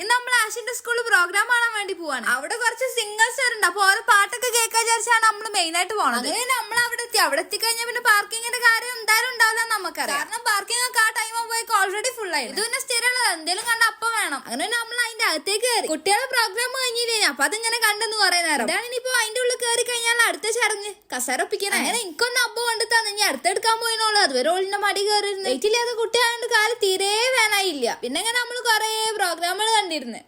ഇന്ന് നമ്മൾ ആഷിന്റെ സ്കൂളിൽ പ്രോഗ്രാം കാണാൻ വേണ്ടി പോവാണ്. അവിടെ കുറച്ച് സിംഗേഴ്സ് വരുന്നുണ്ട്. അപ്പൊ ഓരോ പാട്ടൊക്കെ കേൾക്കാൻ വിചാരിച്ചാണ് നമ്മൾ മെയിൻ ആയിട്ട് പോണത്. അങ്ങനെ നമ്മൾ അവിടെ എത്തിക്കഴിഞ്ഞാൽ പിന്നെ പാർക്കിങ്ങിന്റെ കാര്യം എന്തായാലും ഉണ്ടാവില്ല നമുക്കറിയാം. കാരണം പാർക്കിംഗ് ഒക്കെ ആ ടൈം ആകുമ്പോഴേക്ക് ഓൾറെഡി ഫുൾ ആയി. ഇത് പിന്നെ സ്ഥിരമുള്ളത് എന്തെങ്കിലും കണ്ട അപ്പം വേണം. അങ്ങനെ നമ്മൾ അതിന്റെ അകത്തേക്ക് കയറി. കുട്ടികളുടെ പ്രോഗ്രാം കഴിഞ്ഞില്ലേ, അപ്പൊ അതിങ്ങനെ കണ്ടെന്ന് കുറെ നേരം. അതാണ് ഇനിയിപ്പോ അതിന്റെ ഉള്ളിൽ കയറി കഴിഞ്ഞാൽ അടുത്ത ചടങ്ങ് കസേര ഒപ്പിക്കണം. അങ്ങനെ എനിക്കൊന്ന് അബ്ബ കണ്ടെത്താന്ന് ഇനി അടുത്തെടുക്കാൻ പോയിനോളൂ. അതുവരെ ഓളിന്റെ മടി കയറിയിരുന്നു. വെയിറ്റില്ലാത്ത കുട്ടിയായതുകൊണ്ട് കാലം തീരെ വേനായില്ല. പിന്നെ ഇങ്ങനെ നമ്മൾ കുറെ പ്രോഗ്രാമുകൾ കണ്ടിരുന്നു.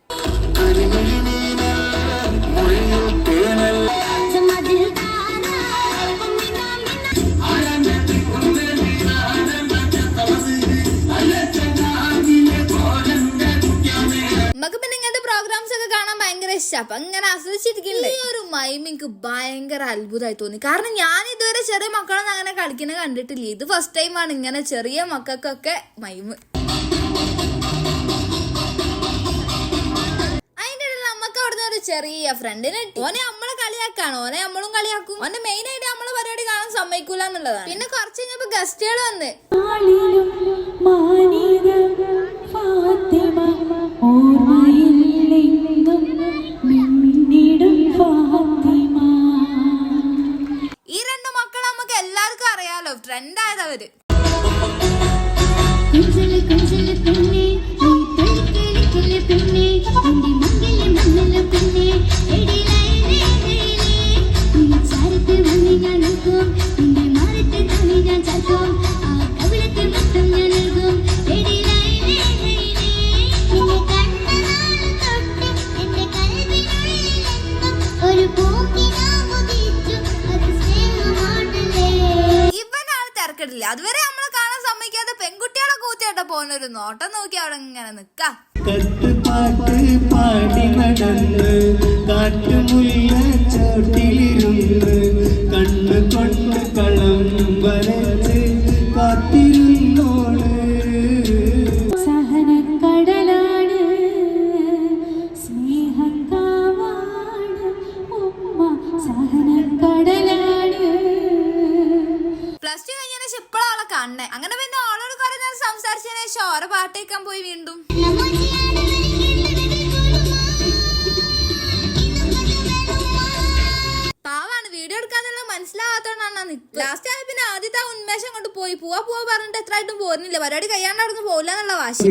നമുക്ക് പിന്നെ ഇങ്ങനത്തെ പ്രോഗ്രാംസ് ഒക്കെ കാണാൻ ഭയങ്കര ഇഷ്ടം. അപ്പൊ ഇങ്ങനെ ആസ്വദിച്ചിരിക്കില്ലേ. ഈ ഒരു മൈമിക്ക് ഭയങ്കര അത്ഭുതമായി തോന്നി. കാരണം ഞാൻ ഇതുവരെ ചെറിയ മക്കളൊന്നും അങ്ങനെ കളിക്കുന്നത് കണ്ടിട്ടില്ല. ഇത് ഫസ്റ്റ് ടൈമാണ് ഇങ്ങനെ ചെറിയ മക്കൾക്കൊക്കെ മൈമ്. ചെറിയ ഫ്രണ്ടിനെ ഓനെ നമ്മളെ കളിയാക്കാണ്. ഓനെ നമ്മളും കളിയാക്കും. ഓന്റെ മെയിൻ ആയിട്ട് നമ്മളെ പരിപാടി കാണാൻ സമ്മതിക്കൂല എന്നുള്ളതാണ്. പിന്നെ കുറച്ച് കഴിഞ്ഞപ്പോ ഗസ്റ്റുകൾ വന്ന് ഈ രണ്ട് മക്കൾ നമുക്ക് എല്ലാവർക്കും അറിയാലോ, ട്രെൻഡ് ആയതവര്. അതുവരെ നമ്മളെ കാണാൻ സമ്മതിക്കാതെ പെൺകുട്ടികളെ കൂത്തിയാട്ട പോകുന്നൊരു നോട്ടം നോക്കി അവിടെ ഇങ്ങനെ നിക്കാം. അങ്ങനെ പിന്നെ ഓളോട് കുറെ നേരം സംസാരിച്ചതിന് ശേഷം ഓരോ പാട്ട് കേൾക്കാൻ പോയി. വീണ്ടും പാവാണ്, വീഡിയോ എടുക്കാന്നുള്ള മനസ്സിലാവാത്തോണ്ടാണ്. ലാസ്റ്റ് ആയി പിന്നെ ആദ്യത്തെ ഉന്മേഷം കൊണ്ട് പോയി പോവാ പറഞ്ഞിട്ട് എത്രയായിട്ടും പോരുന്നില്ല. പരിപാടി കഴിയാണ്ട് അവിടെ പോകില്ല എന്നുള്ള വാശി.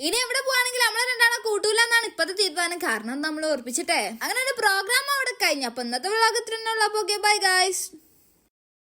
ഇനി എവിടെ പോവാണെങ്കിൽ നമ്മളെ രണ്ടാളെ കൂട്ടൂല എന്നാണ് ഇപ്പത്തെ തീരുമാനം. കാരണം നമ്മൾ ഓർപ്പിച്ചിട്ടേ. അങ്ങനെ ഒരു പ്രോഗ്രാം അവിടെ കഴിഞ്ഞു. അപ്പൊ ഇന്നത്തെ വ്ളോഗ് ഇത്രയുള്ള. Bye guys.